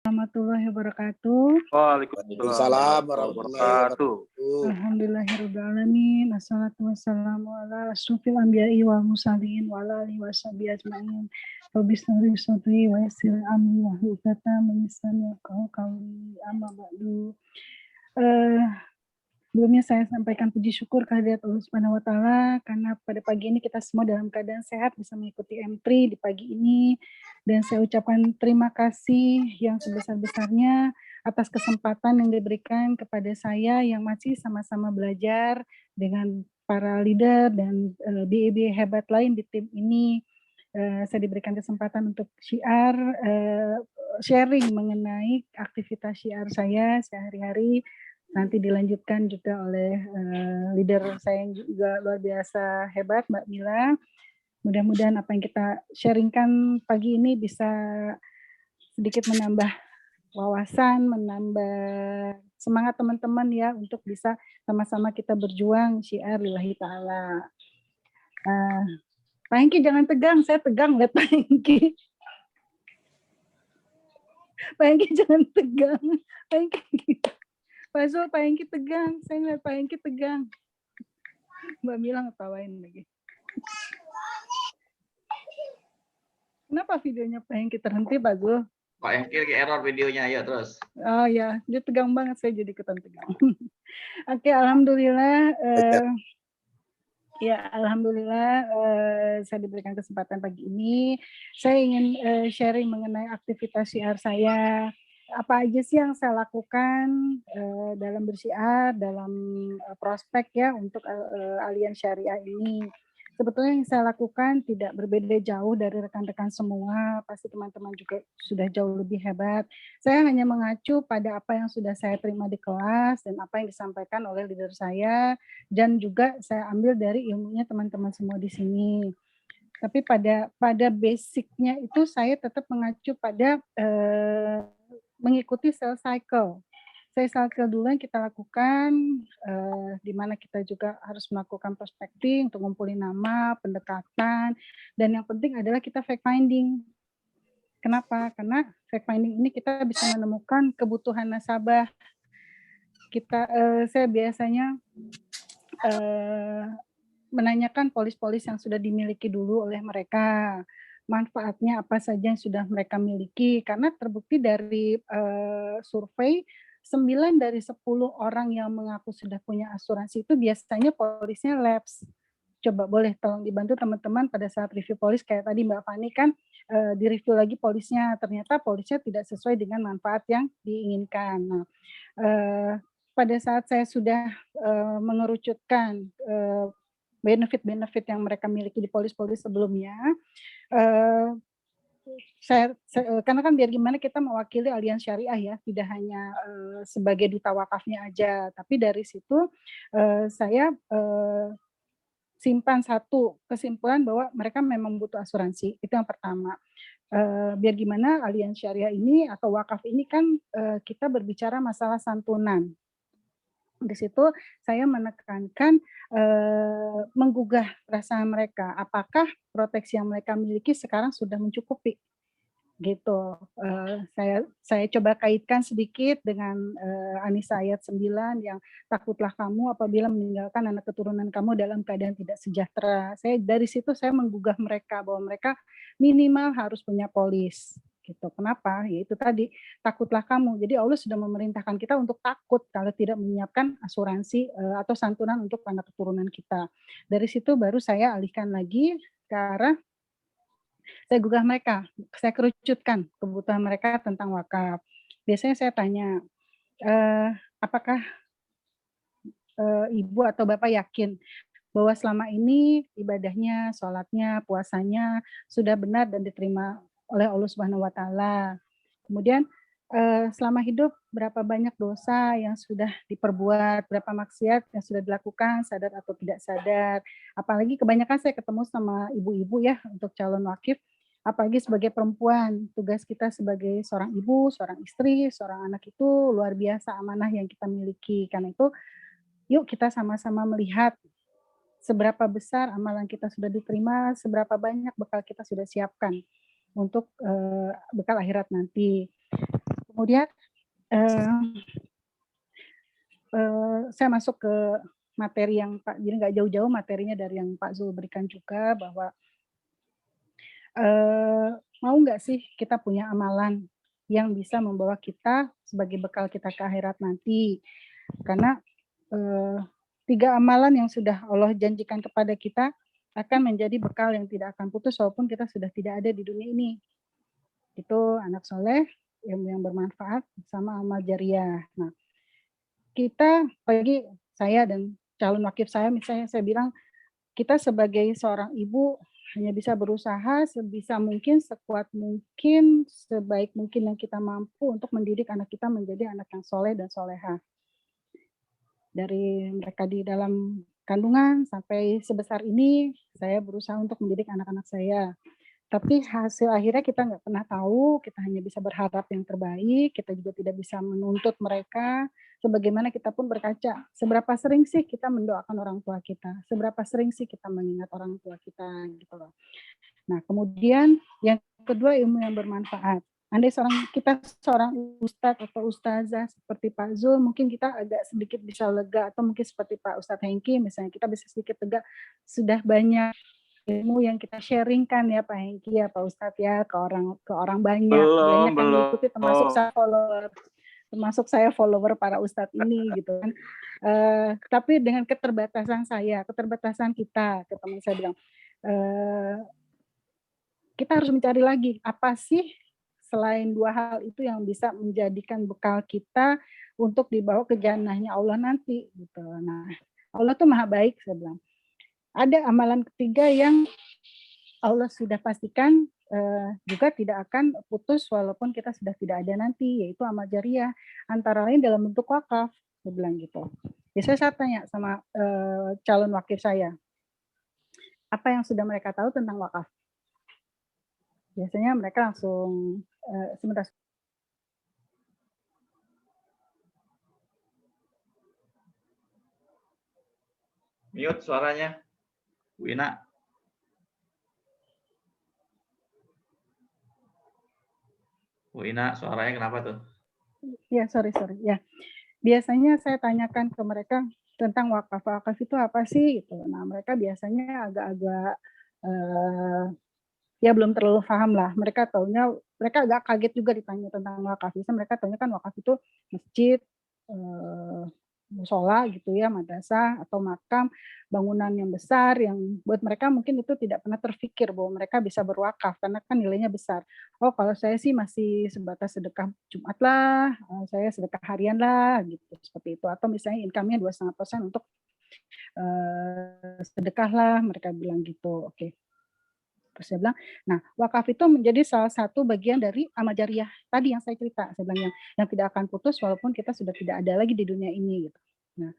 Warahmatullahi wabarakatuh. Waalaikumsalam Waalaikumsalam warahmatullahi warahmatullahi wabarakatuh. wabarakatuh. Alhamdulillahirrahmanirrahim. Assalatu wassalamu ala asyrofil anbiya'i wal mursalin wa ala alihi washabihi ajma'in. Rabbi shrah sadri wa yassir li amri wahlul 'uqdatam min lisani yafqahu qawli. Amma ba'du. Sebelumnya saya sampaikan puji syukur kehadirat Allah Subhanahu wa taala karena pada pagi ini kita semua dalam keadaan sehat bisa mengikuti M3 di pagi ini, dan saya ucapkan terima kasih yang sebesar-besarnya atas kesempatan yang diberikan kepada saya yang masih sama-sama belajar dengan para leader dan BE hebat lain di tim ini. Saya diberikan kesempatan untuk sharing mengenai aktivitas syiar saya sehari-hari. Nanti dilanjutkan juga oleh leader saya yang juga luar biasa hebat, Mbak Mila. Mudah-mudahan apa yang kita sharingkan pagi ini bisa sedikit menambah wawasan, menambah semangat teman-teman ya untuk bisa sama-sama kita berjuang syiar lillahi ta'ala. Pak Hengki jangan tegang, saya tegang lihat Pak Hengki. Pak Hengki jangan tegang. Pak Hengki. Pak Zul, Pak Hengki tegang. Saya ngeliat Pak Hengki tegang. Mbak Mila ngetawain lagi. Kenapa videonya Pak Hengki terhenti, Pak Zul? Pak Hengki lagi error videonya, ya terus. Oh ya, dia tegang banget, saya jadi ikutan tegang. Oke, alhamdulillah. Alhamdulillah saya diberikan kesempatan pagi ini. Saya ingin sharing mengenai aktivitas syiar saya. Apa aja sih yang saya lakukan dalam bersyiar, dalam prospek ya untuk Aliansi Syariah ini. Sebetulnya yang saya lakukan tidak berbeda jauh dari rekan-rekan semua, pasti teman-teman juga sudah jauh lebih hebat. Saya hanya mengacu pada apa yang sudah saya terima di kelas dan apa yang disampaikan oleh leader saya, dan juga saya ambil dari ilmunya teman-teman semua di sini. Tapi pada basicnya itu saya tetap mengacu pada mengikuti sales cycle. Sales cycle dulu yang kita lakukan, di mana kita juga harus melakukan prospecting untuk ngumpulin nama, pendekatan, dan yang penting adalah kita fact finding. Kenapa? Karena fact finding ini kita bisa menemukan kebutuhan nasabah. Saya biasanya menanyakan polis-polis yang sudah dimiliki dulu oleh mereka, manfaatnya apa saja yang sudah mereka miliki, karena terbukti dari survei 9 dari 10 orang yang mengaku sudah punya asuransi itu biasanya polisnya lapse. Coba boleh tolong dibantu teman-teman pada saat review polis kayak tadi Mbak Fani kan direview lagi polisnya, ternyata polisnya tidak sesuai dengan manfaat yang diinginkan. Nah, pada saat saya sudah mengerucutkan benefit-benefit yang mereka miliki di polis-polis sebelumnya, karena kan biar gimana kita mewakili Aliansi Syariah ya, tidak hanya sebagai duta wakafnya aja, tapi dari situ saya simpan satu kesimpulan bahwa mereka memang butuh asuransi, itu yang pertama. Biar gimana Aliansi Syariah ini atau wakaf ini kan kita berbicara masalah santunan. Di situ saya menekankan menggugah rasa mereka, apakah proteksi yang mereka miliki sekarang sudah mencukupi, gitu. Saya coba kaitkan sedikit dengan An-Nisa ayat 9 yang takutlah kamu apabila meninggalkan anak keturunan kamu dalam keadaan tidak sejahtera. Dari situ saya menggugah mereka bahwa mereka minimal harus punya polis. Gitu. Kenapa? Yaitu tadi, takutlah kamu. Jadi Allah sudah memerintahkan kita untuk takut kalau tidak menyiapkan asuransi atau santunan untuk anak keturunan kita. Dari situ baru saya alihkan lagi ke arah saya gugah mereka, saya kerucutkan kebutuhan mereka tentang wakaf. Biasanya saya tanya, apakah ibu atau bapak yakin bahwa selama ini ibadahnya, sholatnya, puasanya sudah benar dan diterima oleh Allah Subhanahu wa taala. Kemudian selama hidup berapa banyak dosa yang sudah diperbuat, berapa maksiat yang sudah dilakukan, sadar atau tidak sadar. Apalagi kebanyakan saya ketemu sama ibu-ibu ya untuk calon wakif, apalagi sebagai perempuan, tugas kita sebagai seorang ibu, seorang istri, seorang anak itu luar biasa amanah yang kita miliki. Karena itu yuk kita sama-sama melihat seberapa besar amalan kita sudah diterima, seberapa banyak bekal kita sudah siapkan untuk bekal akhirat nanti. Kemudian, eee saya masuk ke materi yang jadi nggak jauh-jauh materinya dari yang Pak Zul berikan juga bahwa, mau nggak sih kita punya amalan yang bisa membawa kita sebagai bekal kita ke akhirat nanti. Karena, eee, 3 amalan yang sudah Allah janjikan kepada kita akan menjadi bekal yang tidak akan putus walaupun kita sudah tidak ada di dunia ini. Itu anak soleh, ilmu yang bermanfaat, sama amal jariah. Nah, kita apalagi saya dan calon wakil saya misalnya saya bilang, kita sebagai seorang ibu hanya bisa berusaha sebisa mungkin, sekuat mungkin, sebaik mungkin yang kita mampu untuk mendidik anak kita menjadi anak yang soleh dan soleha. Dari mereka di dalam kandungan sampai sebesar ini, saya berusaha untuk mendidik anak-anak saya. Tapi hasil akhirnya kita nggak pernah tahu, kita hanya bisa berharap yang terbaik, kita juga tidak bisa menuntut mereka, sebagaimana kita pun berkaca, seberapa sering sih kita mendoakan orang tua kita, seberapa sering sih kita mengingat orang tua kita, gitu loh. Nah, kemudian yang kedua ilmu yang bermanfaat. Andai seorang ustadz atau ustazah seperti Pak Zul, mungkin kita agak sedikit bisa lega, atau mungkin seperti Pak Ustadz Hengki misalnya, kita bisa sedikit lega, sudah banyak ilmu yang kita sharing-kan ya Pak Hengki ya, Pak Ustadz ya, ke orang banyak, Belum banyak yang mengikuti belum. termasuk saya follower para ustadz ini gitu kan. Tapi dengan keterbatasan kita, ke teman saya bilang, eee, kita harus mencari lagi, apa sih selain 2 hal itu yang bisa menjadikan bekal kita untuk dibawa ke jannahnya Allah nanti, gitu. Nah, Allah tuh maha baik, saya bilang. Ada amalan ketiga yang Allah sudah pastikan, juga tidak akan putus walaupun kita sudah tidak ada nanti, yaitu amal jariah, antara lain dalam bentuk wakaf, saya bilang gitu. Biasanya saya tanya sama, calon wakil saya, apa yang sudah mereka tahu tentang wakaf? Biasanya mereka langsung, sebentar. Mute suaranya, Wina. Wina, suaranya kenapa tuh? Ya, sorry. Ya, biasanya saya tanyakan ke mereka tentang wakaf. Wakaf itu apa sih? Gitu. Nah, mereka biasanya agak-agak, eee, ya belum terlalu paham lah. Mereka agak kaget juga ditanya tentang wakaf. Biasanya mereka taunya kan wakaf itu masjid, eee, musola gitu ya, madrasah atau makam, bangunan yang besar yang buat mereka mungkin itu tidak pernah terfikir bahwa mereka bisa berwakaf karena kan nilainya besar. Oh, kalau saya sih masih sebatas sedekah Jumat lah, saya sedekah harian lah gitu, seperti itu. Atau misalnya income-nya 2,5% untuk, sedekah lah, mereka bilang gitu. Oke. Terus saya bilang, nah wakaf itu menjadi salah satu bagian dari amal jariah tadi yang saya cerita, saya bilang yang tidak akan putus walaupun kita sudah tidak ada lagi di dunia ini gitu. Nah,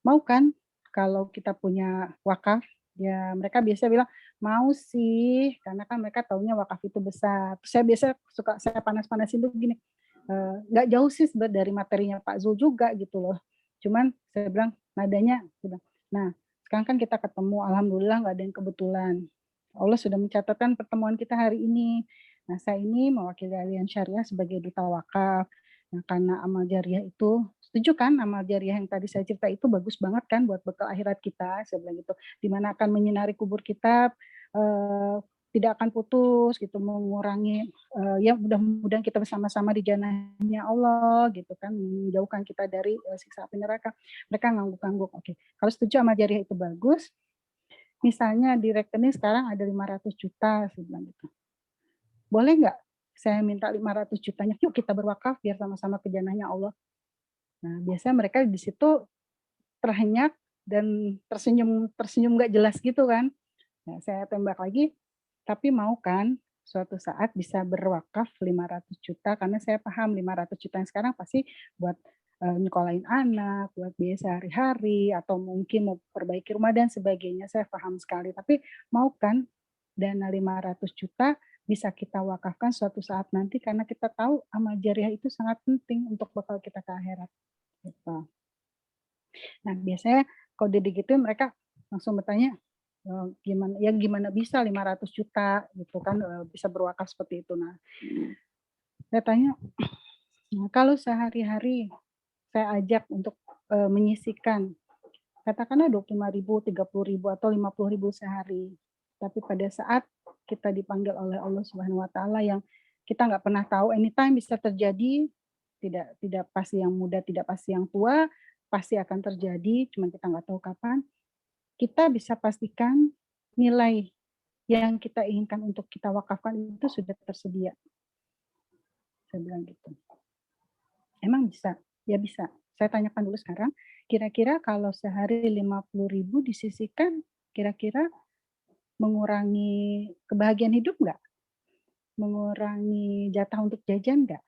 mau kan kalau kita punya wakaf? Ya mereka biasa bilang, "Mau sih," karena kan mereka taunya wakaf itu besar. Terus saya biasa suka saya panas-panasin tuh gini, nggak jauh sih dari materinya Pak Zul juga gitu loh. Cuman saya bilang nadanya, saya bilang, "Nah, sekarang kan kita ketemu, alhamdulillah nggak ada yang kebetulan. Allah sudah mencatatkan pertemuan kita hari ini. Nah, saya ini mewakili Aliansi Syariah sebagai duta wakaf. Nah, karena amal jariah itu, setuju kan amal jariah yang tadi saya cerita itu bagus banget kan buat bekal akhirat kita, saya bilang gitu. Di mana akan menyinari kubur kita, eee, tidak akan putus gitu, mengurangi, ya mudah-mudahan kita bersama-sama di jannahnya Allah gitu kan, menjauhkan kita dari, siksa api neraka. Mereka ngangguk-ngangguk, oke. Kalau setuju amal jariah itu bagus, misalnya di rekening sekarang ada 500 juta, saya bilang gitu. Boleh nggak saya minta 500 jutanya, yuk kita berwakaf biar sama-sama ke jannahnya Allah. Nah, biasanya mereka di situ terhenyak dan tersenyum tersenyum nggak jelas gitu kan. Nah, saya tembak lagi, tapi mau kan suatu saat bisa berwakaf 500 juta karena saya paham 500 juta yang sekarang pasti buat, nyekolahin anak, buat biaya sehari-hari, atau mungkin mau perbaiki rumah dan sebagainya, saya paham sekali. Tapi mau kan dana 500 juta bisa kita wakafkan suatu saat nanti karena kita tahu amal jariah itu sangat penting untuk bekal kita ke akhirat, gitu. Nah, biasanya kalau udah digituin mereka langsung bertanya, gimana bisa 500 juta gitu kan, bisa berwakaf seperti itu. Nah, saya tanya, Nah, kalau sehari-hari saya ajak untuk, menyisihkan, katakanlah 25.000, 30.000, atau 50.000 sehari. Tapi pada saat kita dipanggil oleh Allah Subhanahu wa taala yang kita nggak pernah tahu, anytime bisa terjadi, tidak pasti yang muda, tidak pasti yang tua, pasti akan terjadi, cuman kita nggak tahu kapan, kita bisa pastikan nilai yang kita inginkan untuk kita wakafkan itu sudah tersedia, saya bilang gitu. Emang bisa? Ya bisa. Saya tanyakan dulu sekarang, kira-kira kalau sehari 50.000 disisihkan, kira-kira mengurangi kebahagiaan hidup nggak? Mengurangi jatah untuk jajan nggak?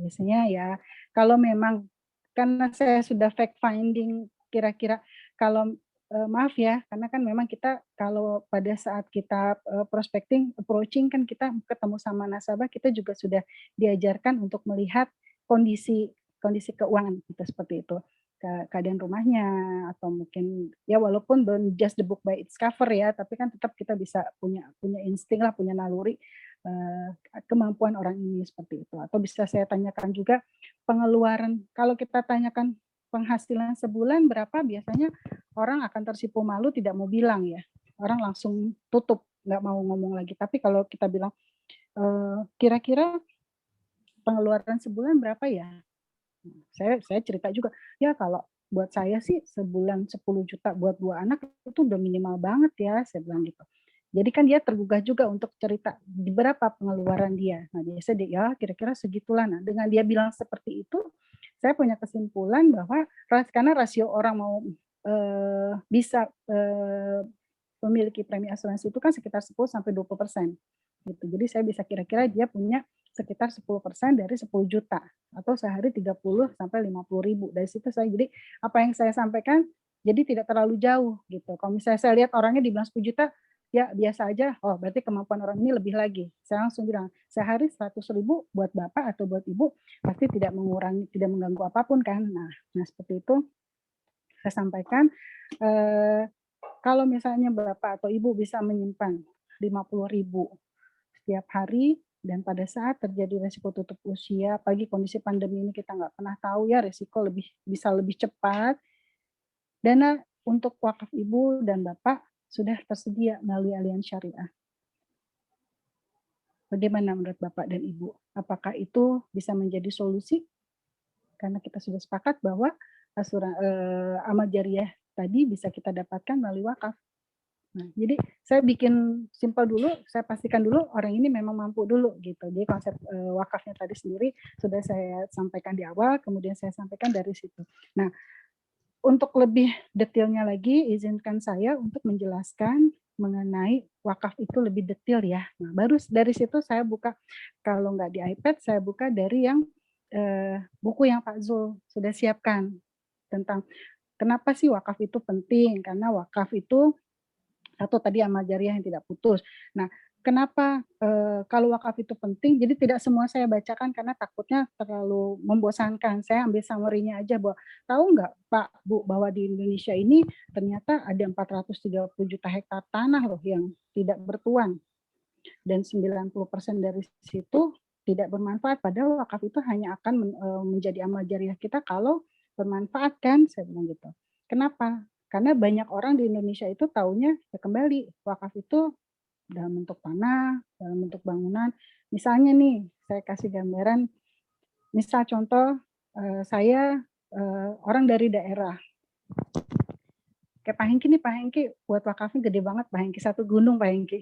Biasanya ya, kalau memang karena saya sudah fact finding kira-kira kalau, maaf ya, karena kan memang kita kalau pada saat kita, prospecting, approaching kan kita ketemu sama nasabah, kita juga sudah diajarkan untuk melihat kondisi kondisi keuangan kita seperti itu. Keadaan rumahnya atau mungkin ya walaupun don't just the book by its cover ya, tapi kan tetap kita bisa punya punya insting lah, punya naluri, kemampuan orang ini seperti itu. Atau bisa saya tanyakan juga pengeluaran, kalau kita tanyakan penghasilan sebulan berapa, biasanya orang akan tersipu malu tidak mau bilang ya. Orang langsung tutup, nggak mau ngomong lagi. Tapi kalau kita bilang, "Kira-kira pengeluaran sebulan berapa ya?" Saya cerita juga, "Ya kalau buat saya sih sebulan 10 juta buat 2 anak itu udah minimal banget ya," saya bilang gitu. Jadi kan dia tergugah juga untuk cerita di berapa pengeluaran dia. Nah biasa dia, "Ya kira-kira segitulah." Nah dengan dia bilang seperti itu, saya punya kesimpulan bahwa karena rasio orang mau, bisa, memiliki premi asuransi itu kan sekitar 10-20% gitu. Jadi saya bisa kira-kira dia punya sekitar 10% dari 10 juta atau sehari 30.000 sampai 50.000. Dari situ saya jadi apa yang saya sampaikan jadi tidak terlalu jauh gitu. Kalau misalnya saya lihat orangnya dibilang 10 juta, ya biasa aja, oh berarti kemampuan orang ini lebih lagi. Saya langsung bilang, sehari 100.000 buat Bapak atau buat Ibu pasti tidak mengurangi, tidak mengganggu apapun kan. Nah seperti itu saya sampaikan, eee, kalau misalnya Bapak atau Ibu bisa menyimpan 50.000 setiap hari dan pada saat terjadi resiko tutup usia, apalagi kondisi pandemi ini kita nggak pernah tahu ya resiko bisa lebih cepat, dana untuk wakaf ibu dan bapak sudah tersedia melalui Allianz Syariah. Bagaimana menurut Bapak dan Ibu? Apakah itu bisa menjadi solusi? Karena kita sudah sepakat bahwa amal jariah tadi bisa kita dapatkan melalui wakaf. Nah, jadi saya bikin simpel dulu, saya pastikan dulu orang ini memang mampu dulu gitu. Jadi konsep, wakafnya tadi sendiri sudah saya sampaikan di awal, kemudian saya sampaikan dari situ. Nah, untuk lebih detailnya lagi, izinkan saya untuk menjelaskan mengenai wakaf itu lebih detail ya. Nah, baru dari situ saya buka, kalau nggak di iPad, saya buka dari yang, buku yang Pak Zul sudah siapkan, tentang kenapa sih wakaf itu penting, karena wakaf itu atau tadi amal jariah yang tidak putus. Nah, kenapa, kalau wakaf itu penting, jadi tidak semua saya bacakan karena takutnya terlalu membosankan. Saya ambil summary-nya aja bahwa, "Tahu nggak Pak, Bu, bahwa di Indonesia ini ternyata ada 430 juta hektar tanah loh yang tidak bertuan dan 90% dari situ tidak bermanfaat, padahal wakaf itu hanya akan menjadi amal jariah kita kalau bermanfaat kan?" Saya bilang gitu. Kenapa? Karena banyak orang di Indonesia itu taunya ya kembali, wakaf itu dalam bentuk tanah, dalam bentuk bangunan. Misalnya nih, saya kasih gambaran, misal contoh, saya, orang dari daerah, kayak Pak Hengki buat wakafnya gede banget Pak Hengki, satu gunung Pak Hengki.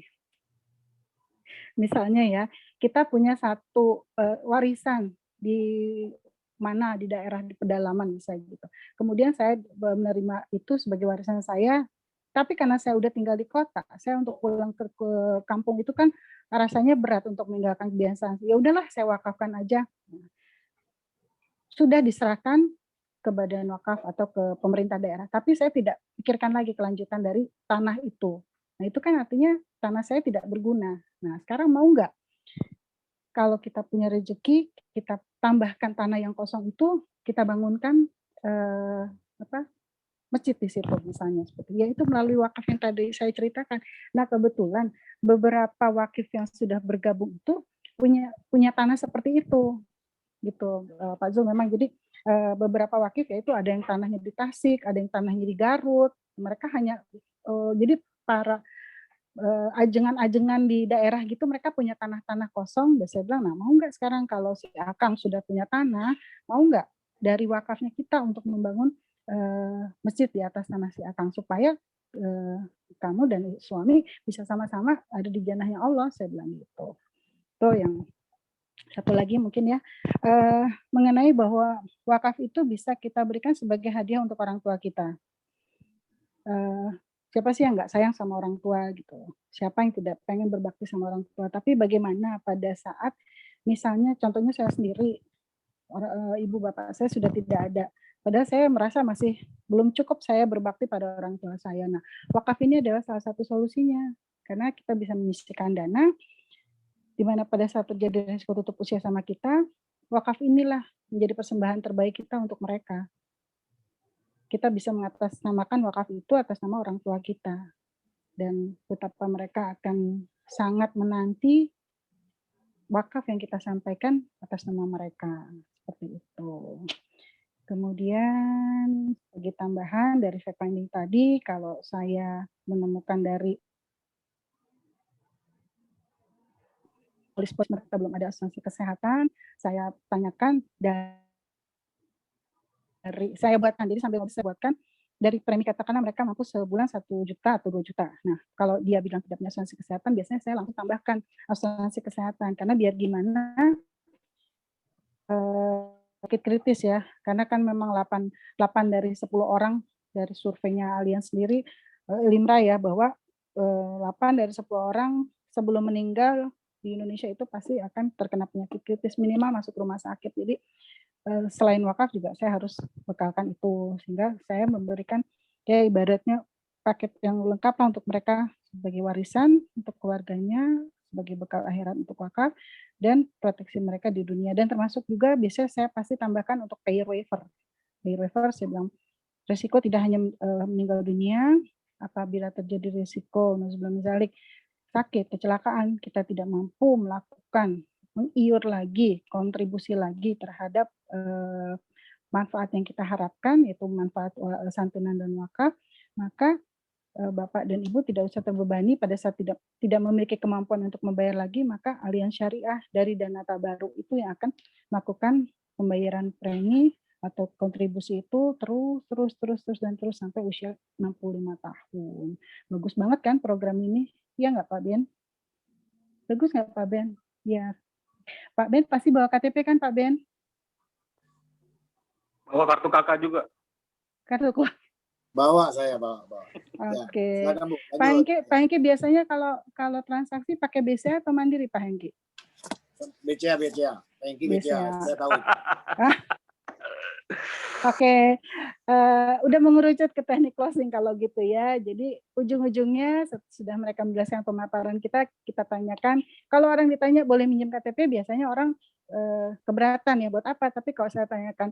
Misalnya ya, kita punya satu, warisan di mana, di daerah di pedalaman misalnya gitu. Kemudian saya menerima itu sebagai warisan saya, tapi karena saya udah tinggal di kota, saya untuk pulang ke kampung itu kan rasanya berat untuk meninggalkan kebiasaan. Ya udahlah saya wakafkan aja. Sudah diserahkan ke badan wakaf atau ke pemerintah daerah, tapi saya tidak pikirkan lagi kelanjutan dari tanah itu. Nah itu kan artinya tanah saya tidak berguna. Nah sekarang mau nggak kalau kita punya rezeki, kita tambahkan tanah yang kosong itu, kita bangunkan, eee, apa, masjid di situ misalnya seperti ya itu melalui wakaf yang tadi saya ceritakan. Nah kebetulan beberapa wakif yang sudah bergabung itu punya punya tanah seperti itu. gitu, Pak Zul. Memang jadi, beberapa wakif yaitu ada yang tanahnya di Tasik, ada yang tanahnya di Garut. Mereka hanya, jadi para, ajengan-ajengan di daerah gitu mereka punya tanah-tanah kosong, dan saya bilang, "Nah, mau nggak sekarang kalau si Akang sudah punya tanah, mau nggak dari wakafnya kita untuk membangun, masjid di atas tanah si Akang supaya, eee, kamu dan suami bisa sama-sama ada di janahnya Allah," saya bilang gitu. Itu yang satu lagi mungkin ya, mengenai bahwa wakaf itu bisa kita berikan sebagai hadiah untuk orang tua kita. Eee, siapa sih yang nggak sayang sama orang tua gitu, siapa yang tidak pengen berbakti sama orang tua, tapi bagaimana pada saat misalnya contohnya saya sendiri, ibu bapak saya sudah tidak ada, padahal saya merasa masih belum cukup saya berbakti pada orang tua saya. Nah, wakaf ini adalah salah satu solusinya, karena kita bisa menyisihkan dana, di mana pada saat terjadi resiko tutup usia sama kita, wakaf inilah menjadi persembahan terbaik kita untuk mereka. Kita bisa mengatasnamakan wakaf itu atas nama orang tua kita, dan betapa mereka akan sangat menanti wakaf yang kita sampaikan atas nama mereka, seperti itu. Kemudian sebagai tambahan dari fact finding tadi, kalau saya menemukan dari polis-polis mereka belum ada asuransi kesehatan, saya tanyakan dari saya buatkan, jadi sambil saya buatkan, dari premi katakanlah mereka mampu sebulan 1 juta atau 2 juta. Nah, kalau dia bilang tidak punya asuransi kesehatan, biasanya saya langsung tambahkan asuransi kesehatan, karena biar gimana, sakit kritis ya, karena kan memang 8 dari 10 orang dari surveinya Allianz sendiri, LIMRA ya, bahwa, 8 dari 10 orang sebelum meninggal di Indonesia itu pasti akan terkena penyakit kritis, minimal masuk rumah sakit. Jadi, selain wakaf juga saya harus bekalkan itu, sehingga saya memberikan ya ibaratnya paket yang lengkap lah untuk mereka sebagai warisan untuk keluarganya, sebagai bekal akhirat untuk wakaf, dan proteksi mereka di dunia. Dan termasuk juga biasanya saya pasti tambahkan untuk payer waiver. Payer waiver saya bilang, resiko tidak hanya, meninggal dunia, apabila terjadi resiko nauzubillah min dzalik, sakit, kecelakaan, kita tidak mampu melakukan mengiur lagi, kontribusi lagi terhadap, manfaat yang kita harapkan, yaitu manfaat, santunan dan wakaf, maka, Bapak dan Ibu tidak usah terbebani pada saat tidak tidak memiliki kemampuan untuk membayar lagi, maka Allianz Syariah dari dana tabaruk itu yang akan melakukan pembayaran premi atau kontribusi itu terus sampai usia 65 tahun. Bagus banget kan program ini? Iya nggak Pak Ben? Bagus nggak Pak Ben? Ya. Pak Ben pasti bawa KTP kan Pak Ben? Bawa kartu kakak juga. Kartu keluarga. Bawa saya, bawa. Ya, Oke. silakan Bu, Pak Hengki biasanya kalau transaksi pakai BCA atau Mandiri Pak Hengki? BCA. Pak Hengki BCA, saya tahu. Oke, udah mengerucut ke teknik closing kalau gitu ya. Jadi ujung-ujungnya sudah mereka menjelaskan pemaparan kita tanyakan, kalau orang ditanya boleh minjem KTP, biasanya orang, keberatan ya, buat apa? Tapi kalau saya tanyakan,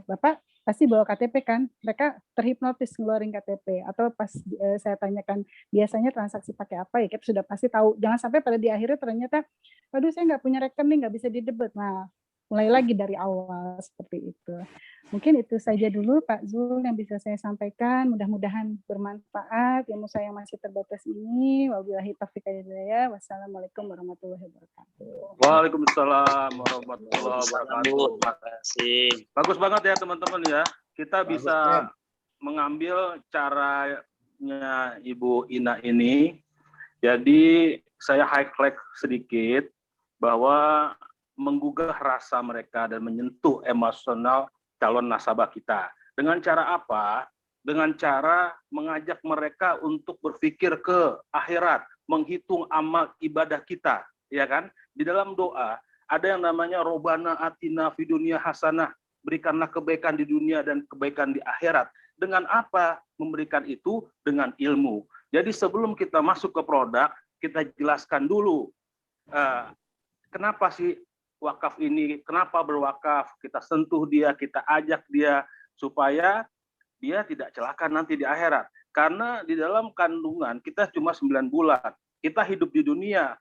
"Bapak pasti bawa KTP kan?" Mereka terhipnotis ngeluarin KTP, atau pas, saya tanyakan, "Biasanya transaksi pakai apa ya?" Kita sudah pasti tahu. Jangan sampai pada di akhirnya ternyata, "Aduh saya nggak punya rekening, nggak bisa didebet." Nah, mulai lagi dari awal, seperti itu. Mungkin itu saja dulu Pak Zul yang bisa saya sampaikan, mudah-mudahan bermanfaat, ilmu saya yang masih terbatas ini. Wabillahi taufiq wal hidayah. Wassalamualaikum warahmatullahi wabarakatuh. Waalaikumsalam warahmatullahi wabarakatuh. Terima kasih. Bagus banget ya teman-teman ya. Kita bisa mengambil caranya Ibu Ina ini. Jadi saya highlight sedikit bahwa menggugah rasa mereka dan menyentuh emosional calon nasabah kita. Dengan cara apa? Dengan cara mengajak mereka untuk berpikir ke akhirat, menghitung amal ibadah kita, ya kan? Di dalam doa ada yang namanya Robbana atina fid dunya hasanah, berikanlah kebaikan di dunia dan kebaikan di akhirat. Dengan apa memberikan itu? Dengan ilmu. Jadi sebelum kita masuk ke produk, kita jelaskan dulu kenapa sih wakaf ini, kenapa berwakaf, kita sentuh dia, kita ajak dia, supaya dia tidak celaka nanti di akhirat. Karena di dalam kandungan kita cuma 9 bulan, kita hidup di dunia,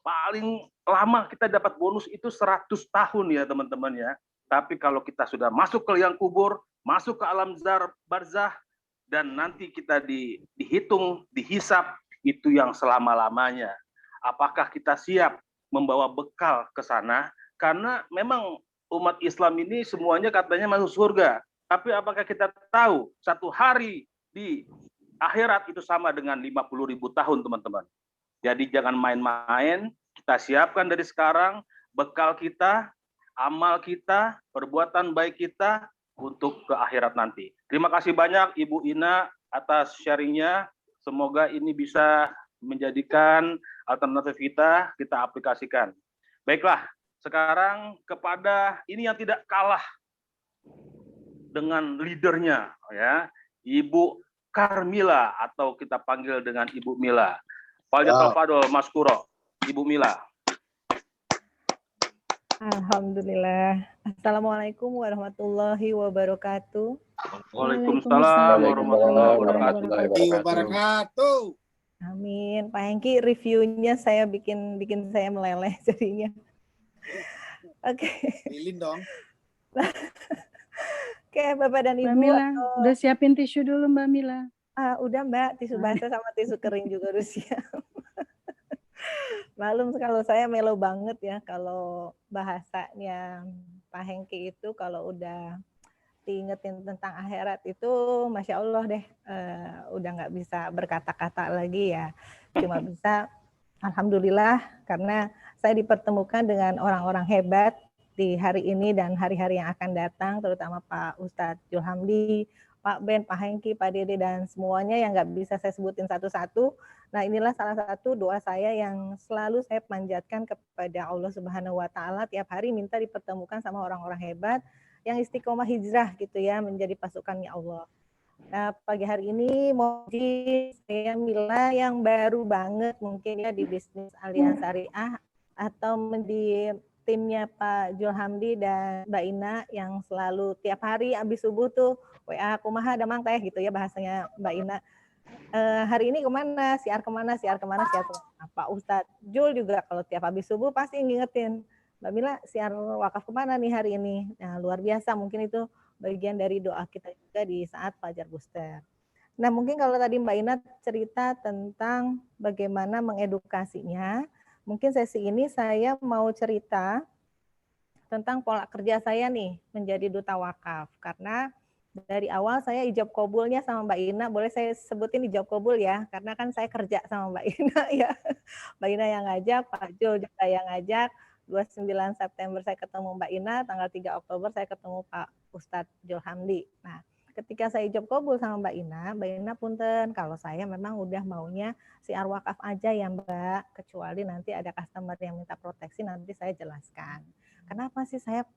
paling lama kita dapat bonus itu 100 tahun ya teman-teman ya. Tapi kalau kita sudah masuk ke liang kubur, masuk ke alam barzah, dan nanti kita dihitung, dihisap, itu yang selama-lamanya. Apakah kita siap membawa bekal ke sana? Karena memang umat Islam ini semuanya katanya masuk surga. Tapi apakah kita tahu satu hari di akhirat itu sama dengan 50.000 tahun, teman-teman? Jadi jangan main-main, kita siapkan dari sekarang bekal kita, amal kita, perbuatan baik kita untuk ke akhirat nanti. Terima kasih banyak Ibu Ina atas sharingnya. Semoga ini bisa menjadikan alternatif kita aplikasikan. Baiklah, sekarang kepada ini yang tidak kalah dengan leadernya, ya, Ibu Karmila atau kita panggil dengan Ibu Mila. Fadol Mas Kuro, Ibu Mila. Alhamdulillah. Assalamualaikum warahmatullahi wabarakatuh. Waalaikumsalam warahmatullahi wabarakatuh. Amin. Pak Hengki, reviewnya saya bikin saya meleleh jadinya. Oke. Lilin dong. Oke, Bapak dan Ibu. Mbak Mila, udah siapin tisu dulu Mbak Mila. Udah Mbak, tisu basah sama tisu kering juga udah siap. Malum kalau saya melo banget ya, kalau bahasanya Pak Hengki itu kalau udah diingetin tentang akhirat itu Masya Allah deh, udah nggak bisa berkata-kata lagi ya, cuma bisa Alhamdulillah karena saya dipertemukan dengan orang-orang hebat di hari ini dan hari-hari yang akan datang, terutama Pak Ustadz Julhamdi, Pak Ben, Pak Hengki, Pak Dede, dan semuanya yang nggak bisa saya sebutin satu-satu. Nah inilah salah satu doa saya yang selalu saya panjatkan kepada Allah Subhanahu Wa Taala tiap hari, minta dipertemukan sama orang-orang hebat yang istiqomah hijrah gitu ya, menjadi pasukannya Allah. Nah pagi hari ini mau saya Mila yang baru banget mungkin ya di bisnis Alianz Syariah atau di timnya Pak Julhamdi dan Mbak Ina yang selalu tiap hari habis subuh tuh WA kumaha damang teh gitu ya bahasanya Mbak Ina. Hari ini kemana? Siar kemana? Pak Ustadz Jul juga kalau tiap habis subuh pasti ngingetin, Mbak Mila siar wakaf kemana nih hari ini? Nah luar biasa, mungkin itu bagian dari doa kita juga di saat Fajar Booster. Nah mungkin kalau tadi Mbak Ina cerita tentang bagaimana mengedukasinya, mungkin sesi ini saya mau cerita tentang pola kerja saya nih menjadi duta wakaf. Karena dari awal saya ijab kabulnya sama Mbak Ina, boleh saya sebutin ijab kabul ya, karena kan saya kerja sama Mbak Ina ya. Mbak Ina yang ngajak, Pak Jul juga yang ngajak. 29 September saya ketemu Mbak Ina, tanggal 3 Oktober saya ketemu Pak Ustadz Julhamdi. Nah, ketika saya ijab kabul sama Mbak Ina punten kalau saya memang udah maunya siar wakaf aja ya Mbak, kecuali nanti ada customer yang minta proteksi nanti saya jelaskan. Kenapa sih saya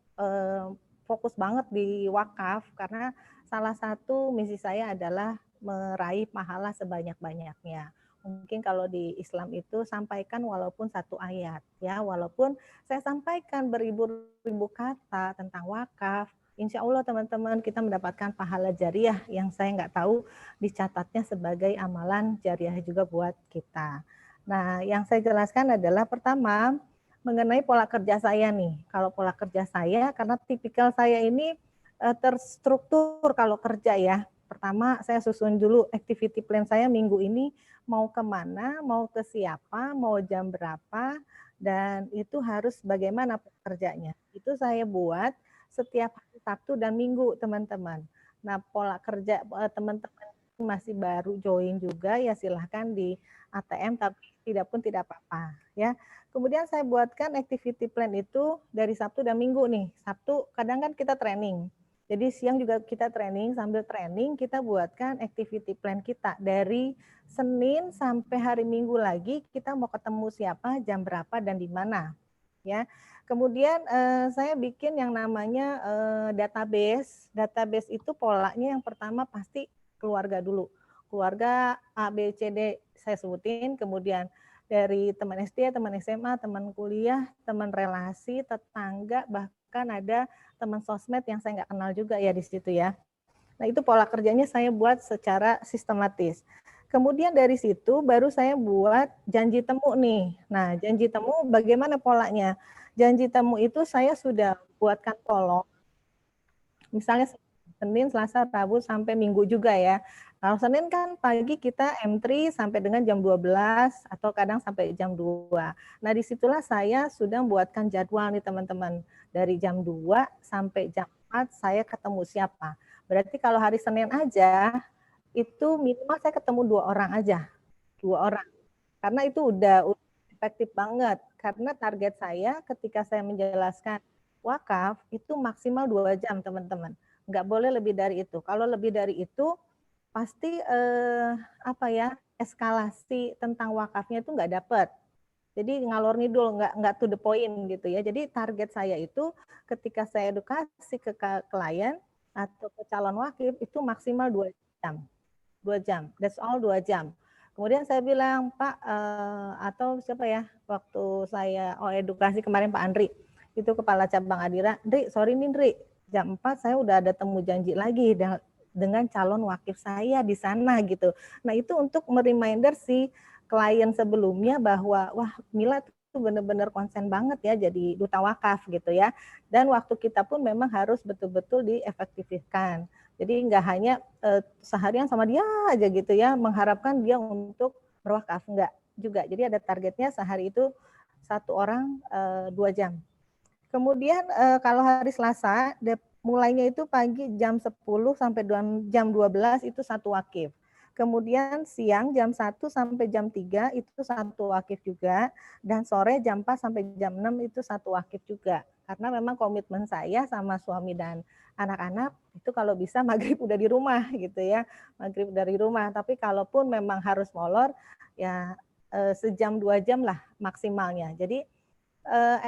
fokus banget di wakaf? Karena salah satu misi saya adalah meraih pahala sebanyak-banyaknya. Mungkin kalau di Islam itu sampaikan walaupun satu ayat ya, walaupun saya sampaikan beribu-ribu kata tentang wakaf, insya Allah teman-teman kita mendapatkan pahala jariah yang saya nggak tahu dicatatnya sebagai amalan jariah juga buat kita. Nah yang saya jelaskan adalah pertama mengenai pola kerja saya nih. Kalau pola kerja saya karena tipikal saya ini terstruktur kalau kerja ya. Pertama saya susun dulu activity plan saya minggu ini mau kemana, mau ke siapa, mau jam berapa, dan itu harus bagaimana kerjanya. Itu saya buat setiap hari Sabtu dan Minggu teman-teman. Nah pola kerja teman-teman masih baru join juga ya silahkan di ATM tapi tidak pun tidak apa-apa ya. Kemudian saya buatkan activity plan itu dari Sabtu dan Minggu nih. Sabtu kadang kan kita training. Jadi siang juga kita training, sambil training kita buatkan activity plan kita dari Senin sampai hari Minggu lagi kita mau ketemu siapa, jam berapa dan di mana. Ya. Kemudian saya bikin yang namanya database. Database itu polanya yang pertama pasti keluarga dulu. Keluarga A, B, C, D saya sebutin, kemudian dari teman SD, teman SMA, teman kuliah, teman relasi, tetangga, bahkan ada teman sosmed yang saya nggak kenal juga ya di situ ya. Nah itu pola kerjanya saya buat secara sistematis. kemudian dari situ baru saya buat janji temu nih. Nah, janji temu bagaimana polanya? Janji temu itu saya sudah buatkan kolom. Misalnya Senin, Selasa, Rabu, sampai Minggu juga ya. Kalau Senin kan pagi kita M3 sampai dengan jam 12 atau kadang sampai jam 2. Nah, disitulah saya sudah membuatkan jadwal nih teman-teman. Dari jam 2 sampai jam 4 saya ketemu siapa. Berarti kalau hari Senin aja, itu minimal saya ketemu 2 orang aja. 2 orang. Karena itu udah efektif banget. Karena target saya ketika saya menjelaskan wakaf, itu maksimal 2 jam teman-teman. Nggak boleh lebih dari itu. Kalau lebih dari itu, pasti eskalasi tentang wakafnya itu nggak dapet. Jadi ngalor ngidul, nggak to the point gitu ya. Jadi target saya itu ketika saya edukasi ke klien atau ke calon wakif itu maksimal 2 jam. 2 jam, that's all 2 jam. Kemudian saya bilang, Pak, atau siapa ya, waktu saya edukasi kemarin Pak Andri, itu kepala cabang Adira, Ndri, sorry nih Ndri, jam 4 saya udah ada temu janji lagi dengan calon wakif saya di sana gitu. Nah itu untuk mereminder si klien sebelumnya bahwa wah Mila tuh benar-benar konsen banget ya jadi duta wakaf gitu ya. Dan waktu kita pun memang harus betul-betul diefektifkan. Jadi nggak hanya seharian sama dia aja gitu ya, mengharapkan dia untuk berwakaf, enggak juga. Jadi ada targetnya sehari itu 1 orang 2 jam. Kemudian kalau hari Selasa, mulainya itu pagi jam 10 sampai jam 12 itu 1 wakif. Kemudian siang jam 1 sampai jam 3 itu 1 wakif juga. Dan sore jam 4 sampai jam 6 itu 1 wakif juga. Karena memang komitmen saya sama suami dan anak-anak itu kalau bisa maghrib udah di rumah gitu ya. Maghrib dari rumah. Tapi kalaupun memang harus molor ya sejam 2 jam lah maksimalnya. Jadi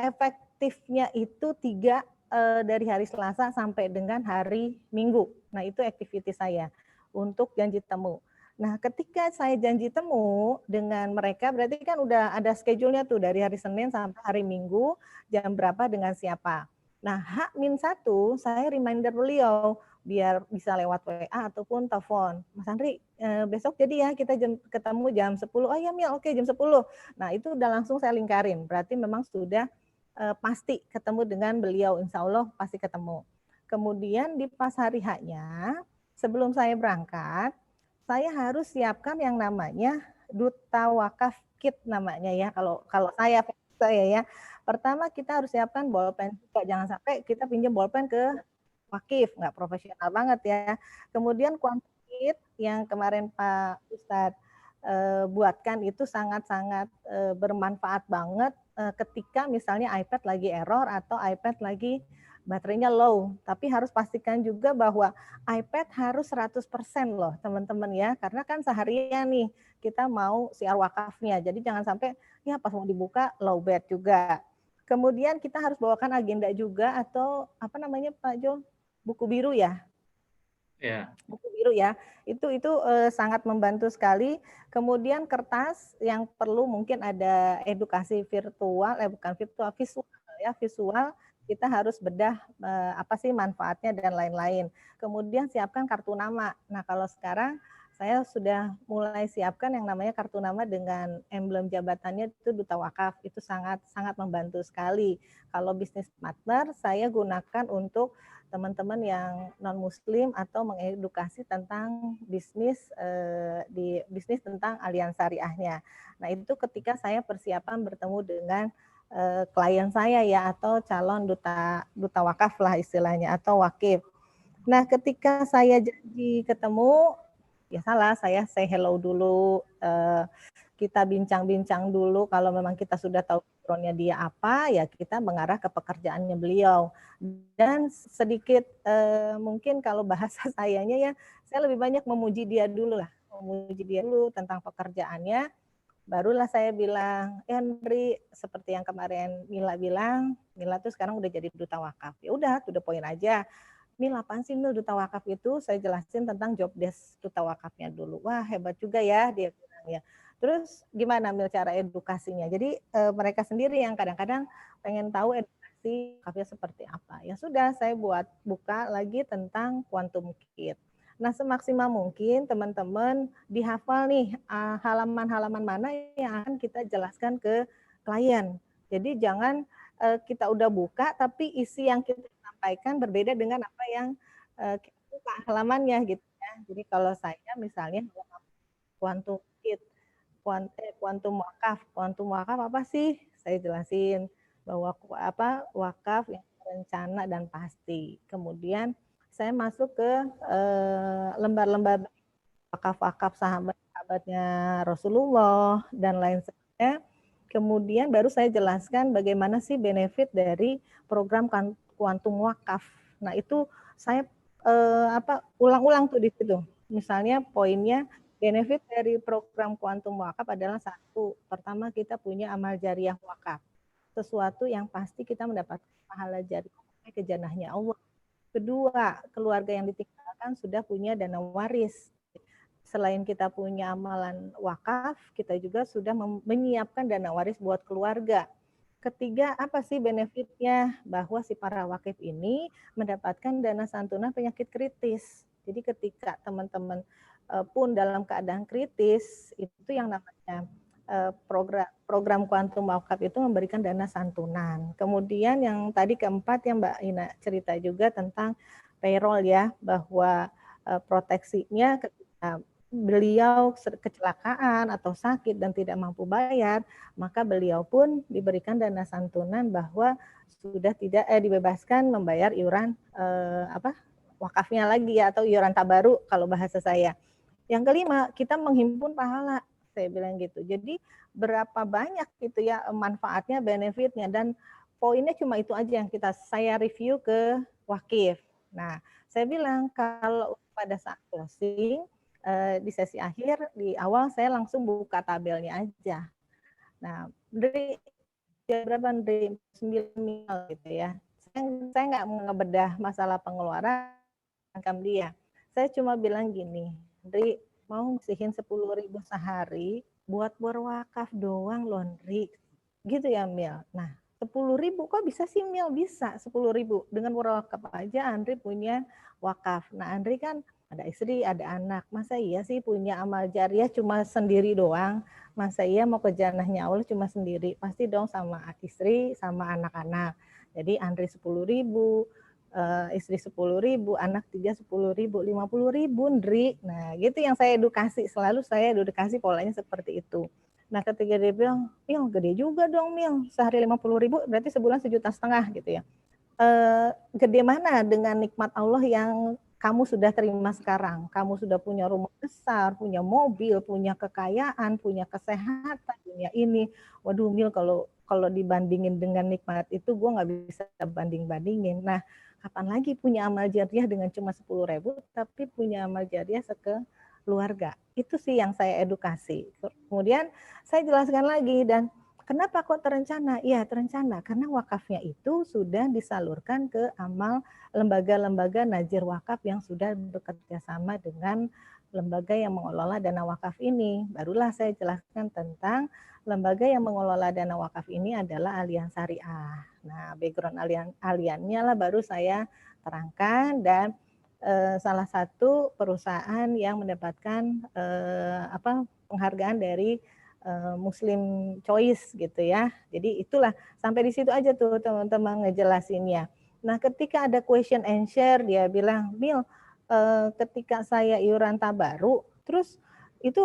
efektifnya itu 3 dari hari Selasa sampai dengan hari Minggu. Nah, itu activity saya untuk janji temu. Nah, ketika saya janji temu dengan mereka, berarti kan udah ada schedule-nya tuh dari hari Senin sampai hari Minggu, jam berapa dengan siapa. Nah, H-1 saya reminder beliau biar bisa lewat WA ataupun telepon. Mas Andri, besok jadi ya kita ketemu jam 10. Oh iya Mil, oke jam 10. Nah, itu udah langsung saya lingkarin. Berarti memang sudah pasti ketemu dengan beliau, insya Allah pasti ketemu. Kemudian di pas hari H-nya, sebelum saya berangkat, saya harus siapkan yang namanya Duta Wakaf Kit namanya ya. Kalau saya ya. Pertama kita harus siapkan bolpen juga, jangan sampai kita pinjam bolpen ke wakif, nggak profesional banget ya. Kemudian quantum kit yang kemarin Pak Ustadz buatkan itu sangat-sangat bermanfaat banget ketika misalnya iPad lagi error atau iPad lagi baterainya low. Tapi harus pastikan juga bahwa iPad harus 100% loh teman-teman ya. Karena kan seharian nih kita mau siar wakafnya. Jadi jangan sampai ya pas mau dibuka low bat juga. Kemudian kita harus bawakan agenda juga atau apa namanya Pak Jo? Buku biru ya. Ya. Buku biru ya, itu sangat membantu sekali. Kemudian kertas yang perlu mungkin ada edukasi virtual, bukan virtual, visual ya, visual kita harus bedah apa sih manfaatnya dan lain-lain. Kemudian siapkan kartu nama. Nah kalau sekarang saya sudah mulai siapkan yang namanya kartu nama dengan emblem jabatannya itu Duta Wakaf, itu sangat membantu sekali. Kalau bisnis partner saya gunakan untuk teman-teman yang non-muslim atau mengedukasi tentang bisnis di bisnis tentang aliansi syariahnya. Nah, itu ketika saya persiapan bertemu dengan klien saya ya atau calon duta wakaf lah istilahnya atau wakif. Nah, ketika saya janji ketemu ya salah, saya say hello dulu, kita bincang-bincang dulu kalau memang kita sudah tahu background-nya dia apa, ya kita mengarah ke pekerjaannya beliau. Dan sedikit mungkin kalau bahasa sayanya ya, saya lebih banyak memuji dia dulu lah, memuji dia dulu tentang pekerjaannya. Barulah saya bilang, Henry, seperti yang kemarin Mila bilang, Mila tuh sekarang udah jadi duta wakaf. Ya udah, to the point aja. Mila, apaan sih Mil duta wakaf itu? Saya jelasin tentang job desk duta wakafnya dulu. Wah, hebat juga ya, dia bilang ya. Terus gimana Mil cara edukasinya? Jadi mereka sendiri yang kadang-kadang pengen tahu edukasi wakafnya seperti apa. Ya sudah, saya buka lagi tentang quantum kit. Nah, semaksimal mungkin teman-teman dihafal nih halaman-halaman mana yang akan kita jelaskan ke klien. Jadi jangan kita udah buka tapi isi yang kita sampaikan berbeda dengan apa yang kita buka halamannya gitu ya. Jadi kalau saya misalnya kuantum kit, kuantum wakaf. Kuantum wakaf apa sih? Saya jelasin bahwa wakaf yang rencana dan pasti. Kemudian saya masuk ke lembar-lembar wakaf-wakaf sahabat-sahabatnya Rasulullah dan lain sebagainya. Kemudian baru saya jelaskan bagaimana sih benefit dari program kuantum wakaf. Nah, itu saya ulang-ulang tuh di situ. Misalnya poinnya benefit dari program kuantum wakaf adalah satu, pertama kita punya amal jariah wakaf. Sesuatu yang pasti kita mendapatkan pahala jariah ke janahnya Allah. Kedua, keluarga yang ditinggalkan sudah punya dana waris. Selain kita punya amalan wakaf, kita juga sudah menyiapkan dana waris buat keluarga. Ketiga, apa sih benefitnya? Bahwa si para wakif ini mendapatkan dana santunan penyakit kritis. Jadi ketika teman-teman pun dalam keadaan kritis, itu yang namanya program kuantum wakaf itu memberikan dana santunan. Kemudian yang tadi keempat yang Mbak Ina cerita juga tentang payroll ya, bahwa proteksinya ketika beliau kecelakaan atau sakit dan tidak mampu bayar, maka beliau pun diberikan dana santunan bahwa sudah tidak dibebaskan membayar iuran wakafnya lagi ya, atau iuran tabaru kalau bahasa saya. Yang kelima, kita menghimpun pahala. Saya bilang gitu. Jadi berapa banyak gitu ya manfaatnya, benefitnya, dan poinnya cuma itu aja yang saya review ke wakif. Nah, saya bilang kalau pada saat closing di sesi akhir, di awal saya langsung buka tabelnya aja. Nah, dari berapa dari 9 mil gitu ya. Saya nggak ngebedah masalah pengeluaran dia. Saya cuma bilang gini, Ndri, mau ngisihin 10.000 sehari buat berwakaf doang loh, Ndri. Gitu ya, Mil. Nah, 10.000 kok bisa sih, Mil? Bisa 10.000. Dengan berwakaf aja Andri punya wakaf. Nah, Andri kan ada istri, ada anak. Masa iya sih punya amal jariah cuma sendiri doang? Masa iya mau ke janahnya Allah cuma sendiri? Pasti dong sama istri, sama anak-anak. Jadi Andri 10.000, istri 10.000, anak 3 10.000, 50.000, Ndri. Nah, gitu yang saya edukasi. Selalu saya edukasi polanya seperti itu. Nah, ketika dia bilang, Mil, gede juga dong, Mil. Sehari 50.000, berarti sebulan 1,5 juta gitu ya. Gede mana dengan nikmat Allah yang kamu sudah terima sekarang? Kamu sudah punya rumah besar, punya mobil, punya kekayaan, punya kesehatan, punya ini. Waduh, Mil, kalau dibandingin dengan nikmat itu, gue nggak bisa banding-bandingin. Nah, kapan lagi punya amal jariah dengan cuma 10.000, tapi punya amal jariah keluarga. Itu sih yang saya edukasi. Kemudian saya jelaskan lagi, dan kenapa kok terencana? Ya, terencana karena wakafnya itu sudah disalurkan ke amal lembaga-lembaga najir wakaf yang sudah bekerja sama dengan lembaga yang mengelola dana wakaf ini. Barulah saya jelaskan tentang lembaga yang mengelola dana wakaf ini adalah Alian Syariah. Nah, background Aliannya lah baru saya terangkan, dan salah satu perusahaan yang mendapatkan penghargaan dari Muslim Choice gitu ya. Jadi itulah, sampai di situ aja tuh teman-teman ngejelasinnya. Nah, ketika ada question and share, dia bilang, Mil, ketika saya iuran tabaru, terus itu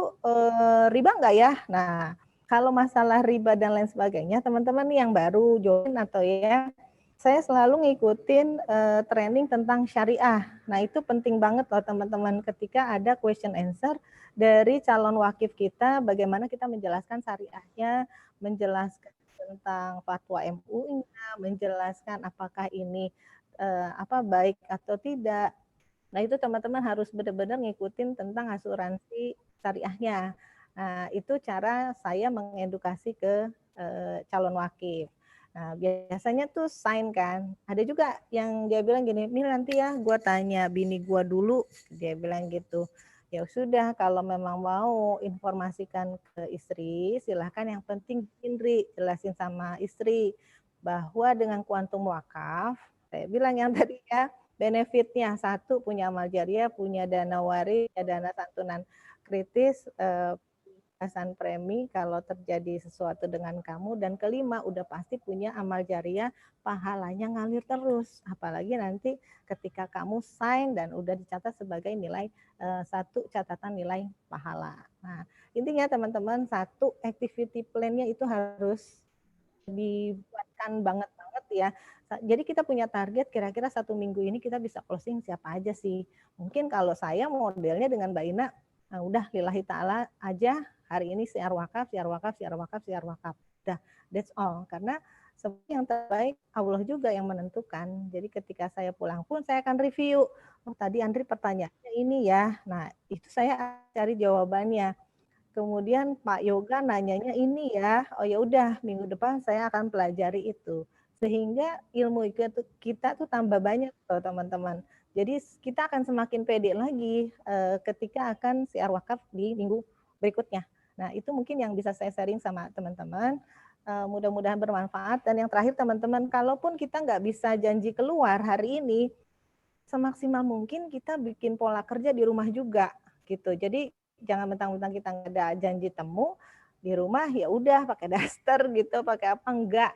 riba nggak ya? Nah, kalau masalah riba dan lain sebagainya, teman-teman yang baru join atau ya, saya selalu ngikutin training tentang syariah. Nah, itu penting banget loh teman-teman, ketika ada question answer dari calon wakif kita, bagaimana kita menjelaskan syariahnya, menjelaskan tentang fatwa MUI-nya, menjelaskan apakah ini baik atau tidak. Nah, itu teman-teman harus benar-benar ngikutin tentang asuransi syariahnya. Nah, itu cara saya mengedukasi ke calon wakif. Nah, biasanya tuh sign kan. Ada juga yang dia bilang gini, Mil, nanti ya gue tanya bini gue dulu. Dia bilang gitu. Ya sudah, kalau memang mau informasikan ke istri, silahkan. Yang penting Indri jelasin sama istri bahwa dengan kuantum wakaf, saya bilang yang tadi ya, benefitnya, satu punya amal jariah, punya dana waris, dana santunan kritis, pesan premi kalau terjadi sesuatu dengan kamu, dan kelima udah pasti punya amal jariah, pahalanya ngalir terus, apalagi nanti ketika kamu sign dan udah dicatat sebagai nilai satu catatan nilai pahala. Nah, intinya teman-teman, satu activity plan-nya itu harus dibuatkan banget ya. Jadi kita punya target kira-kira 1 minggu ini kita bisa closing siapa aja sih. Mungkin kalau saya modelnya dengan Mbak Ina, nah udah lillahi ta'ala aja, hari ini siar wakaf. Udah, that's all. Karena semua yang terbaik Allah juga yang menentukan. Jadi ketika saya pulang pun saya akan review. Oh tadi Andri pertanyaannya ini ya. Nah itu saya cari jawabannya. Kemudian Pak Yoga nanyanya ini ya. Oh ya udah, minggu depan saya akan pelajari itu. Sehingga ilmu kita tuh tambah banyak loh teman-teman. Jadi kita akan semakin pede lagi ketika akan siar wakaf di minggu berikutnya. Nah itu mungkin yang bisa saya sharing sama teman-teman. Mudah-mudahan bermanfaat. Dan yang terakhir teman-teman, kalaupun kita nggak bisa janji keluar hari ini, semaksimal mungkin kita bikin pola kerja di rumah juga gitu. Jadi jangan mentang-mentang kita nggak ada janji temu di rumah, ya udah pakai daster gitu, pakai apa, enggak.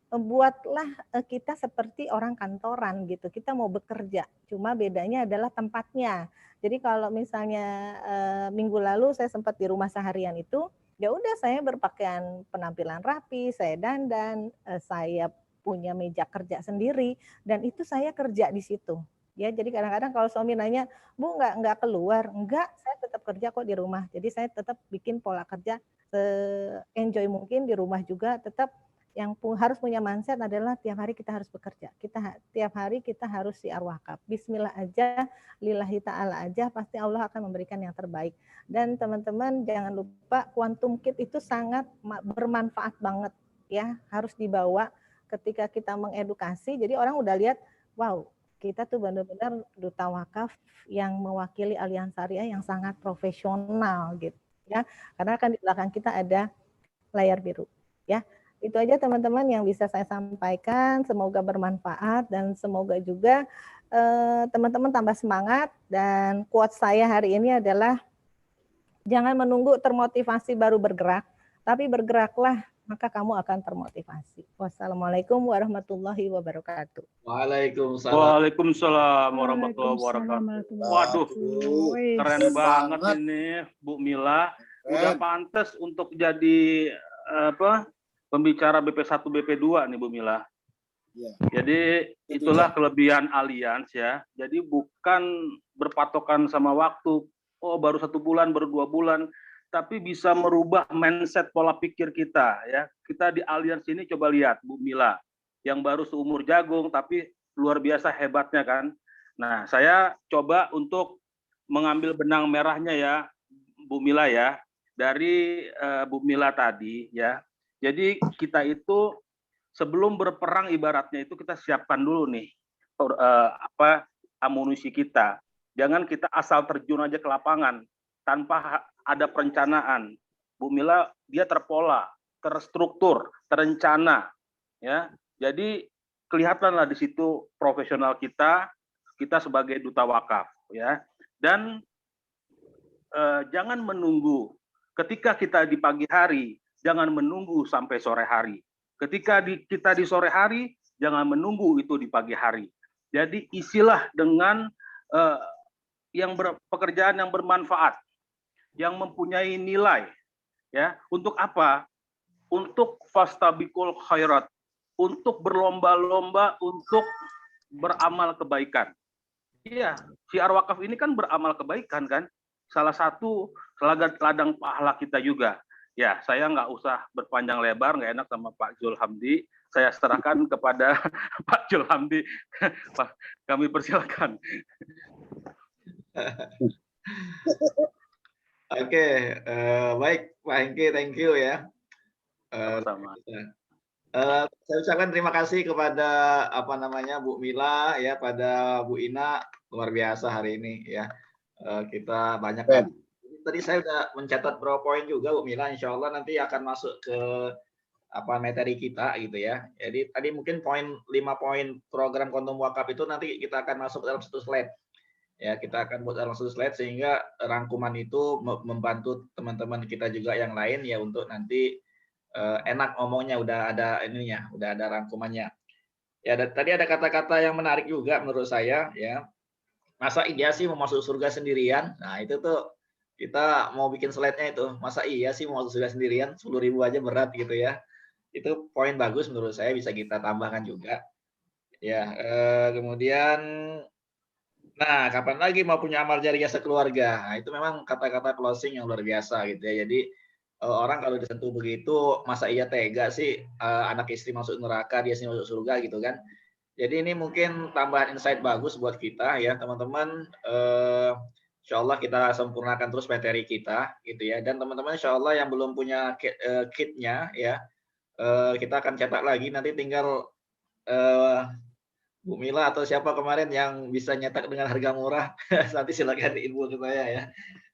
Buatlah kita seperti orang kantoran gitu. Kita mau bekerja, cuma bedanya adalah tempatnya. Jadi kalau misalnya minggu lalu saya sempat di rumah seharian itu, ya udah saya berpakaian penampilan rapi, saya dandan, saya punya meja kerja sendiri, dan itu saya kerja di situ. Ya, jadi kadang-kadang kalau suami nanya, Bu nggak keluar, enggak, saya tetap kerja kok di rumah. Jadi saya tetap bikin pola kerja se-enjoy mungkin di rumah juga, tetap yang harus punya mindset adalah tiap hari kita harus bekerja. Tiap hari kita harus siar wakaf. Bismillah aja, lillahi ta'ala aja, pasti Allah akan memberikan yang terbaik. Dan teman-teman jangan lupa Quantum Kit itu sangat bermanfaat banget ya, harus dibawa ketika kita mengedukasi. Jadi orang udah lihat, wow, kita tuh benar-benar duta wakaf yang mewakili Aliansi Syariah yang sangat profesional gitu ya. Karena kan di belakang kita ada layar biru ya. Itu aja teman-teman yang bisa saya sampaikan, semoga bermanfaat dan semoga juga teman-teman tambah semangat. Dan quote saya hari ini adalah jangan menunggu termotivasi baru bergerak, tapi bergeraklah maka kamu akan termotivasi. Wassalamualaikum warahmatullahi wabarakatuh. Waalaikumsalam warahmatullahi wabarakatuh. Waduh, keren banget ini Bu Mila. Udah pantas untuk jadi pembicara BP1 BP2 nih Bu Mila. Ya. Jadi itulah kelebihan Allianz ya. Jadi bukan berpatokan sama waktu. Oh baru 1 bulan, baru 2 bulan, tapi bisa merubah mindset pola pikir kita ya. Kita di Allianz ini coba lihat Bu Mila, yang baru seumur jagung tapi luar biasa hebatnya kan. Nah saya coba untuk mengambil benang merahnya ya Bu Mila ya, dari Bu Mila tadi ya. Jadi kita itu sebelum berperang ibaratnya itu kita siapkan dulu nih amunisi kita. Jangan kita asal terjun aja ke lapangan tanpa ada perencanaan. Bu Mila dia terpola, terstruktur, terencana ya. Jadi kelihatanlah di situ profesional kita sebagai duta wakaf ya. Dan jangan menunggu ketika kita di pagi hari, jangan menunggu sampai sore hari. Ketika kita di sore hari, jangan menunggu itu di pagi hari. Jadi isilah dengan pekerjaan yang bermanfaat, yang mempunyai nilai. Ya, untuk apa? Untuk fastabiqul khairat, untuk berlomba-lomba untuk beramal kebaikan. Iya, siar wakaf ini kan beramal kebaikan kan? Salah satu ladang pahala kita juga. Ya, saya nggak usah berpanjang lebar, nggak enak sama Pak Zul Hamdi. Saya serahkan kepada Pak Zul Hamdi. Pak, kami persilakan. Oke, baik Pak Hengki, thank you ya. Sama. Saya ucapkan terima kasih kepada Bu Mila ya, pada Bu Ina, luar biasa hari ini ya. Kita banyak kan. Tadi saya udah mencatat beberapa poin juga Bu Mila, insya Allah nanti akan masuk ke materi kita gitu ya. Jadi tadi mungkin 5 poin program Kontum Wakaf itu nanti kita akan masuk dalam satu slide. Ya, kita akan buat dalam satu slide sehingga rangkuman itu membantu teman-teman kita juga yang lain ya untuk nanti enak ngomongnya, udah ada ininya, udah ada rangkumannya. Ya, tadi ada kata-kata yang menarik juga menurut saya ya. Masa iya sih mau masuk surga sendirian? Nah, itu tuh kita mau bikin slide-nya itu. Masa iya sih mau masuk surga sendirian? 10.000 aja berat gitu ya. Itu poin bagus menurut saya, bisa kita tambahkan juga. Ya, kemudian nah, kapan lagi mau punya amal jariah sekeluarga? Nah, itu memang kata-kata closing yang luar biasa gitu ya. Jadi orang kalau disentuh begitu, masa iya tega sih anak istri masuk neraka, dia sih masuk surga gitu kan. Jadi ini mungkin tambahan insight bagus buat kita ya teman-teman. Insya Allah kita sempurnakan terus materi kita gitu ya. Dan teman-teman insya Allah yang belum punya kitnya ya, kita akan cetak lagi. Nanti tinggal Bu Mila atau siapa kemarin yang bisa nyetak dengan harga murah, nanti silakan info ke saya ya.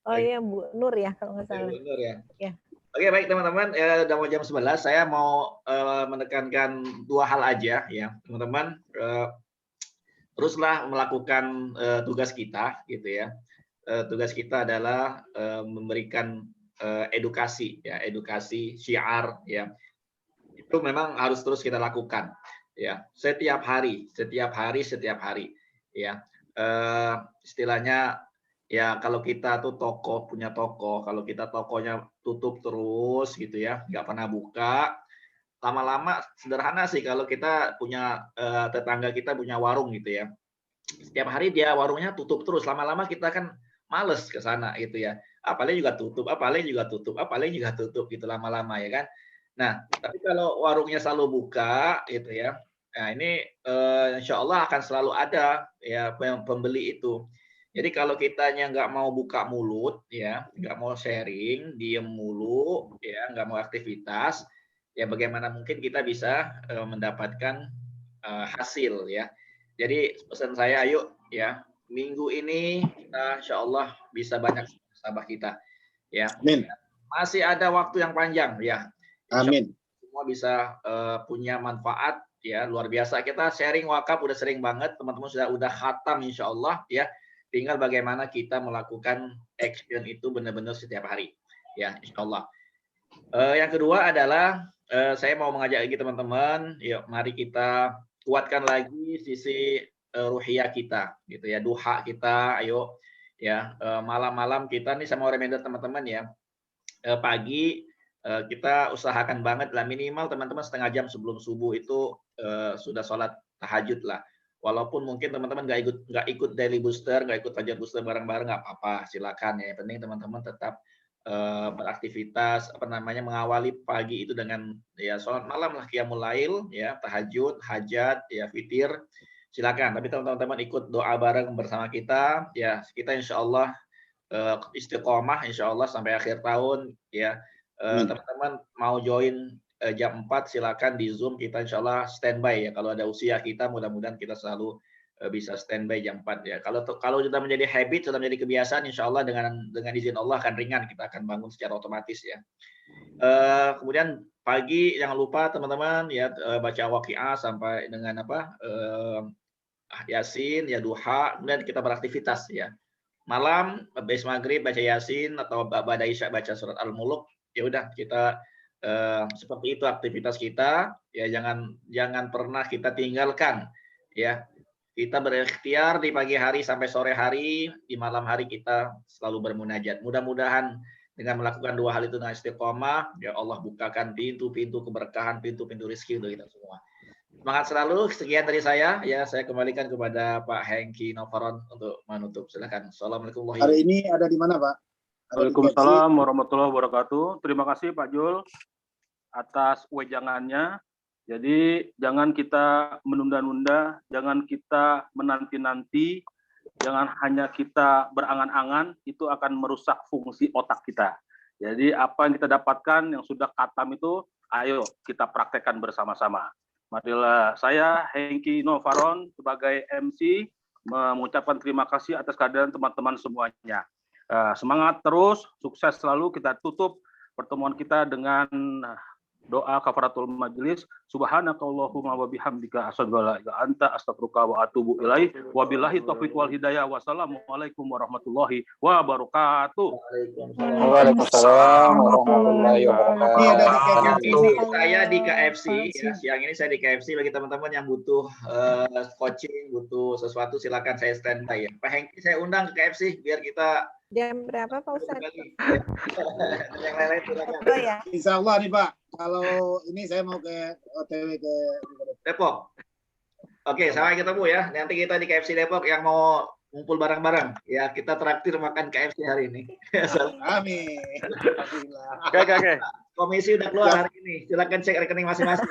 Oh iya, Bu Nur ya kalau nggak salah. Bu Nur ya. Ya. Oke, baik teman-teman, udah mau jam 11, saya mau menekankan 2 hal aja ya, teman-teman. Teruslah melakukan tugas kita gitu ya. Tugas kita adalah memberikan edukasi ya, edukasi syiar ya. Itu memang harus terus kita lakukan ya, setiap hari ya. Istilahnya ya, kalau kita tuh punya toko, kalau kita tokonya tutup terus gitu ya, nggak pernah buka, lama-lama sederhana sih kalau kita punya tetangga kita punya warung gitu ya, setiap hari dia warungnya tutup terus, lama-lama kita kan males ke sana gitu ya, paling juga tutup gitu lama-lama ya kan. Nah, tapi kalau warungnya selalu buka gitu ya, nah ini insya Allah akan selalu ada ya pembeli itu. Jadi kalau kitanya nggak mau buka mulut ya, nggak mau sharing, diem mulu ya, nggak mau aktivitas, ya bagaimana mungkin kita bisa mendapatkan hasil ya. Jadi pesan saya, ayo ya, minggu ini kita insya Allah bisa banyak sahabat kita ya. Amin. Masih ada waktu yang panjang ya. Amin. Semua bisa punya manfaat ya, luar biasa. Kita sharing wakaf udah sering banget, teman-teman udah khatam insya Allah ya. Tinggal bagaimana kita melakukan action itu benar-benar setiap hari ya, insya Allah. Yang kedua adalah saya mau mengajak lagi teman-teman, yuk mari kita kuatkan lagi sisi ruhiyah kita gitu ya, duha kita, ayo ya, malam-malam kita nih, sama reminder teman-teman ya, pagi kita usahakan banget lah, minimal teman-teman setengah jam sebelum subuh itu sudah sholat tahajud lah. Walaupun mungkin teman-teman nggak ikut daily booster, nggak ikut fajar booster bareng-bareng, nggak apa-apa, silakan ya. Yang penting teman-teman tetap beraktivitas, mengawali pagi itu dengan ya sholat malam lah, qiyamul lail ya, tahajud, hajat ya, witir, silakan. Tapi teman-teman ikut doa bareng bersama kita ya, kita insya Allah istiqomah insya Allah sampai akhir tahun ya. Teman-teman mau join jam 4 silakan di Zoom, kita insya Allah standby ya. Kalau ada usia kita, mudah-mudahan kita selalu bisa standby jam 4 ya. Kalau sudah menjadi habit, sudah menjadi kebiasaan, insya Allah dengan izin Allah akan ringan, kita akan bangun secara otomatis ya. Kemudian pagi jangan lupa teman-teman ya, baca waqiah sampai dengan Yasin ya, duha, kemudian kita beraktivitas ya. Malam habis maghrib baca Yasin atau ba'da isya baca surat Al-Muluk, ya udah kita seperti itu aktivitas kita ya, jangan pernah kita tinggalkan ya. Kita berikhtiar di pagi hari sampai sore hari, di malam hari kita selalu bermunajat. Mudah-mudahan dengan melakukan 2 hal itu dengan istiqomah, ya Allah bukakan pintu-pintu keberkahan, pintu-pintu rezeki untuk kita semua. Semangat selalu. Sekian dari saya ya, saya kembalikan kepada Pak Hengki Novaron untuk menutup. Silakan. Assalamualaikum. Hari ini ada di mana, Pak? Waalaikumsalam warahmatullahi wabarakatuh. Terima kasih Pak Jul atas wejangannya. Jadi jangan kita menunda-nunda, jangan kita menanti-nanti, jangan hanya kita berangan-angan, itu akan merusak fungsi otak kita. Jadi apa yang kita dapatkan yang sudah khatam itu, ayo kita praktekkan bersama-sama. Marilah saya Hengki Novaron sebagai MC mengucapkan terima kasih atas kehadiran teman-teman semuanya. Semangat terus, sukses selalu. Kita tutup pertemuan kita dengan doa kafaratul majlis. Subhanakallahumma wa bihamdika asyhadu an la ilaha illa anta astaghfiruka wa atubu ilaik. Wabillahi taufiq wal hidayah. Wassalamualaikum warahmatullahi wabarakatuh. Waalaikumsalam warahmatullahi Ini ada di wabarakatuh. Ini saya di KFC ya. Siang ini saya di KFC. Bagi teman-teman yang butuh coaching, butuh sesuatu, silakan saya standby ya. Pak Hengki saya undang ke KFC biar kita Jam berapa Pak Ustadz? yang lain-lain silakan. Oh ya. Insya Allah nih Pak, kalau ini saya mau ke OTW ke Depok. Oke, sampai ketemu ya. Nanti kita di KFC Depok yang mau ngumpul bareng-bareng. Ya, kita traktir makan KFC hari ini. Amin. Alhamdulillah. Oke. Komisi udah keluar hari ini. Silakan cek rekening masing-masing.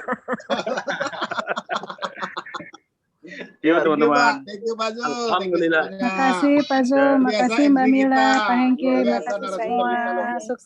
Yuk teman-teman. Thank you Pak Zul. Alhamdulillah. Makasih Pak Zul, makasih Mbak Mila, Pak Hengki, Luar biasa makasih narasumber semua. kita loh. Sukses.